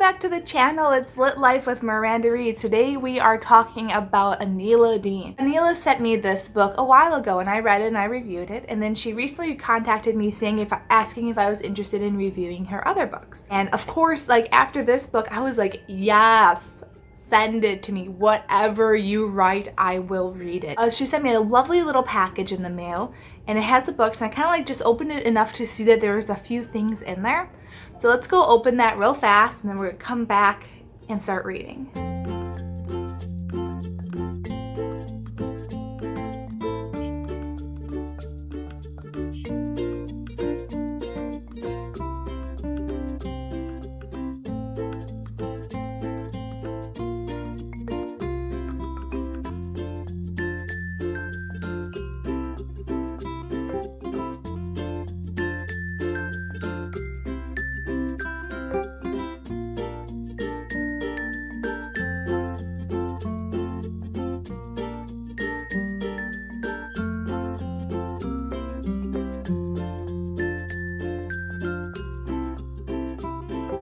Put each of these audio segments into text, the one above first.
back to the channel. It's Lit Life with Miranda Reads. Today we are talking about Anela Deen. Anela sent me this book a while ago and I read it and I reviewed it, and then she recently contacted me asking if I was interested in reviewing her other books. And of course, like after this book, I was like, yes, send it to me. Whatever you write, I will read it. She sent me a lovely little package in the mail, and it has the books, and I kind of like just opened it enough to see that there was a few things in there. So let's go open that real fast, and then we're gonna come back and start reading.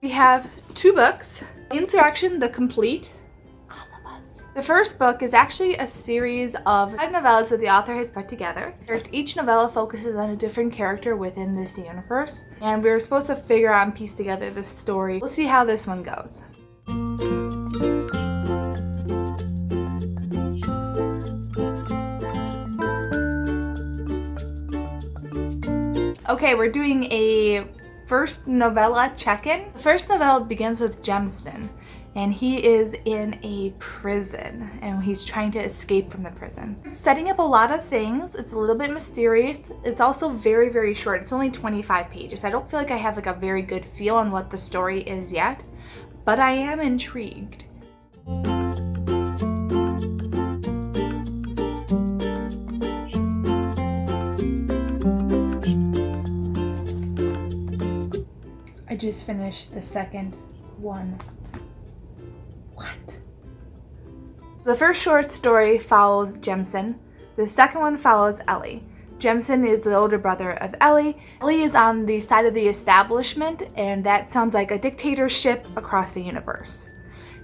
We have two books, Insurrection, the complete Omnibus. The first book is actually a series of 5 novellas that the author has put together. Each novella focuses on a different character within this universe, and we were supposed to figure out and piece together this story. We'll see how this one goes. Okay, we're doing a first novella check-in. The first novella begins with Jemison, and he is in a prison and he's trying to escape from the prison. It's setting up a lot of things. It's a little bit mysterious. It's also very, very short. It's only 25 pages. I don't feel like I have like a very good feel on what the story is yet, but I am intrigued. I just finished the second one. What? The first short story follows Jemison. The second one follows Ellie. Jemison is the older brother of Ellie. Ellie is on the side of the establishment, and that sounds like a dictatorship across the universe.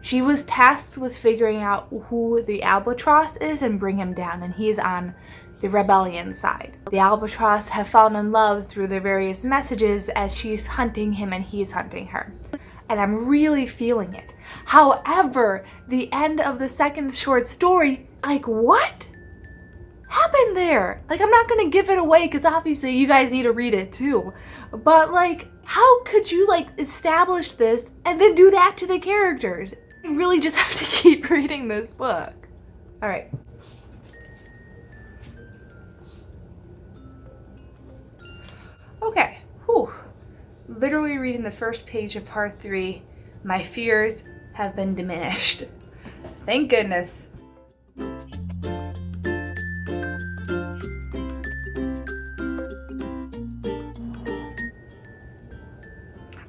She was tasked with figuring out who the Albatross is and bring him down, and he's on the rebellion side. The Albatross have fallen in love through their various messages as she's hunting him and he's hunting her. And I'm really feeling it. However, the end of the second short story, like what happened there? Like, I'm not gonna give it away because obviously you guys need to read it too. But like, how could you like establish this and then do that to the characters? I really just have to keep reading this book. All right. Okay, whew. Literally reading the first page of part 3, my fears have been diminished. Thank goodness.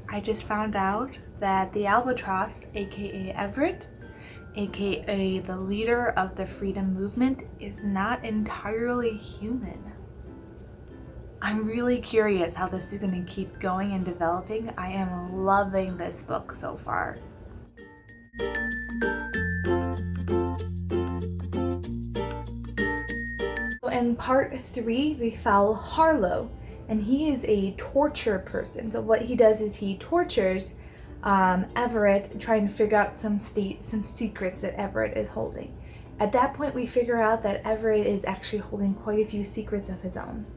I just found out that the Albatross, aka Everett, aka the leader of the freedom movement, is not entirely human. I'm really curious how this is going to keep going and developing. I am loving this book so far. In part 3, we follow Harlow, and he is a torture person. So what he does is he tortures Everett, trying to figure out some secrets that Everett is holding. At that point, we figure out that Everett is actually holding quite a few secrets of his own.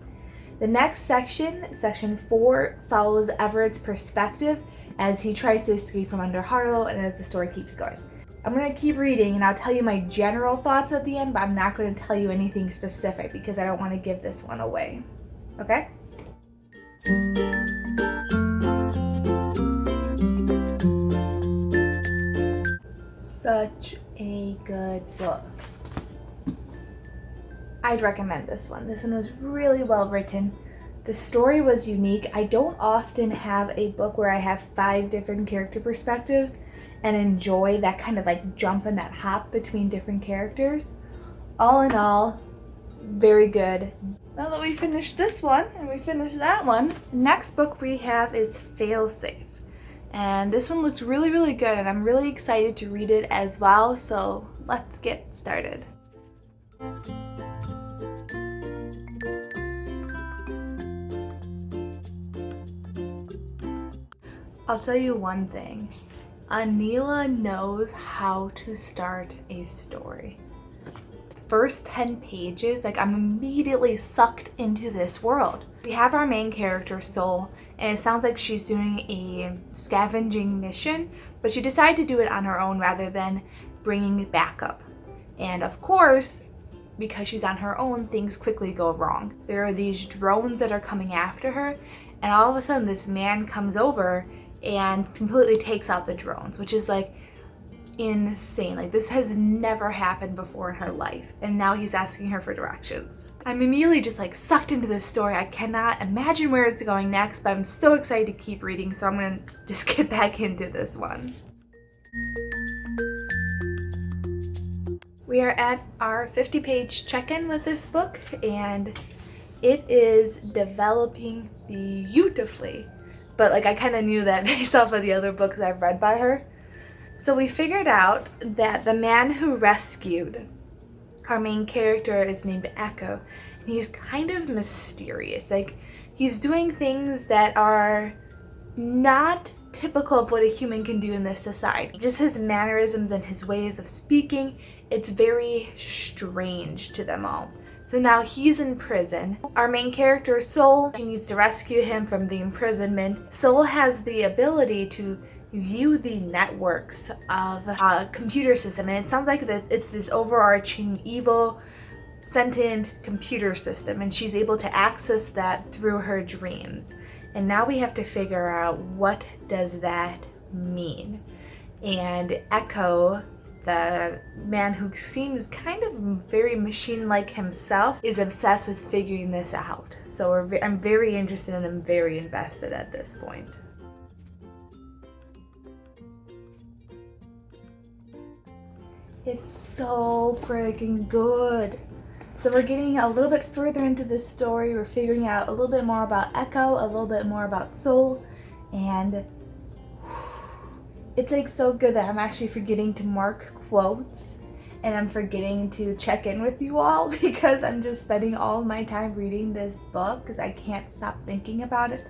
The next section, section 4, follows Everett's perspective as he tries to escape from under Harlow and as the story keeps going. I'm going to keep reading and I'll tell you my general thoughts at the end, but I'm not going to tell you anything specific because I don't want to give this one away. Okay? Such a good book. I'd recommend this one. This one was really well written. The story was unique. I don't often have a book where I have 5 different character perspectives and enjoy that kind of like jump and that hop between different characters. All in all, very good. Now that we finished this one and we finished that one, the next book we have is Failsafe. And this one looks really, really good, and I'm really excited to read it as well, so let's get started. I'll tell you one thing. Anela knows how to start a story. First 10 pages, like, I'm immediately sucked into this world. We have our main character, Soul, and it sounds like she's doing a scavenging mission, but she decided to do it on her own rather than bringing backup. And of course, because she's on her own, things quickly go wrong. There are these drones that are coming after her, and all of a sudden this man comes over and completely takes out the drones, which is like insane. Like, this has never happened before in her life, and now he's asking her for directions. I'm immediately just like sucked into this story. I cannot imagine where it's going next, but I'm so excited to keep reading, so I'm gonna just get back into this one. We are at our 50-page check-in with this book, and it is developing beautifully. But like, I kind of knew that based off of the other books I've read by her. So we figured out that the man who rescued our main character is named Echo, and he's kind of mysterious. Like, he's doing things that are not typical of what a human can do in this society. Just his mannerisms and his ways of speaking, it's very strange to them all. So now he's in prison. Our main character, Soul, she needs to rescue him from the imprisonment. Soul has the ability to view the networks of a computer system, and it sounds like it's this overarching evil sentient computer system, and she's able to access that through her dreams. And now we have to figure out, what does that mean? And Echo, the man who seems kind of very machine-like himself, is obsessed with figuring this out. So I'm very interested and I'm very invested at this point. It's so freaking good. So we're getting a little bit further into this story. We're figuring out a little bit more about Echo, a little bit more about Soul, and it's like so good that I'm actually forgetting to mark quotes, and I'm forgetting to check in with you all because I'm just spending all of my time reading this book because I can't stop thinking about it.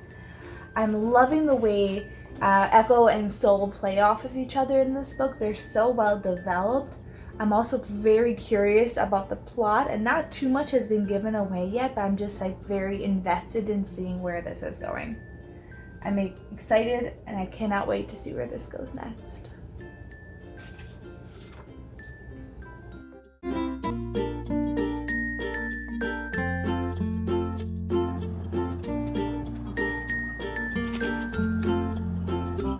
I'm loving the way Echo and Soul play off of each other in this book. They're so well developed. I'm also very curious about the plot, and not too much has been given away yet, but I'm just like very invested in seeing where this is going. I'm excited, and I cannot wait to see where this goes next.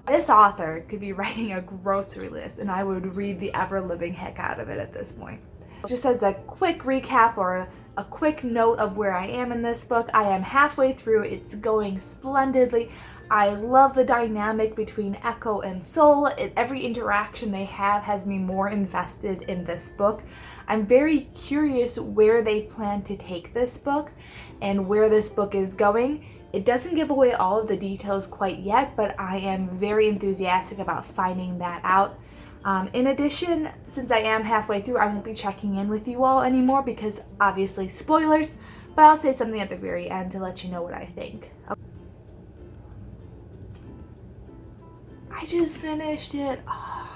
This author could be writing a grocery list, and I would read the ever-living heck out of it at this point. Just as a quick recap or a quick note of where I am in this book, I am halfway through. It's going splendidly. I love the dynamic between Echo and Soul. Every interaction they have has me more invested in this book. I'm very curious where they plan to take this book and where this book is going. It doesn't give away all of the details quite yet, but I am very enthusiastic about finding that out. In addition, since I am halfway through, I won't be checking in with you all anymore because obviously spoilers, but I'll say something at the very end to let you know what I think. I just finished it. Oh,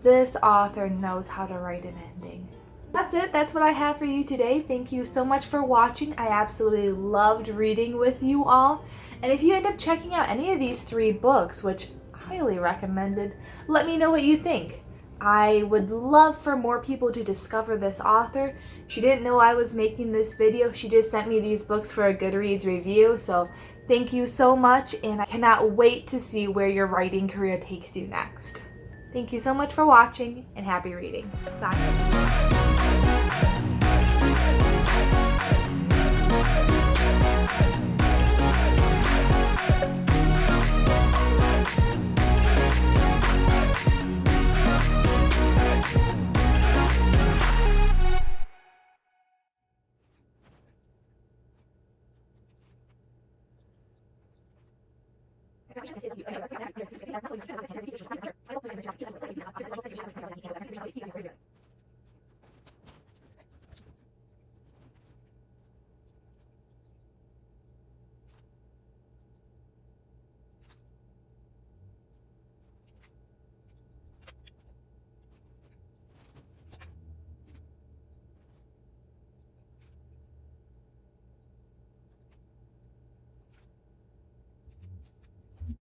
this author knows how to write an ending. That's it. That's what I have for you today. Thank you so much for watching. I absolutely loved reading with you all. And if you end up checking out any of these 3 books, which highly recommended, let me know what you think. I would love for more people to discover this author. She didn't know I was making this video. She just sent me these books for a Goodreads review. So thank you so much, and I cannot wait to see where your writing career takes you next. Thank you so much for watching, and happy reading. Bye.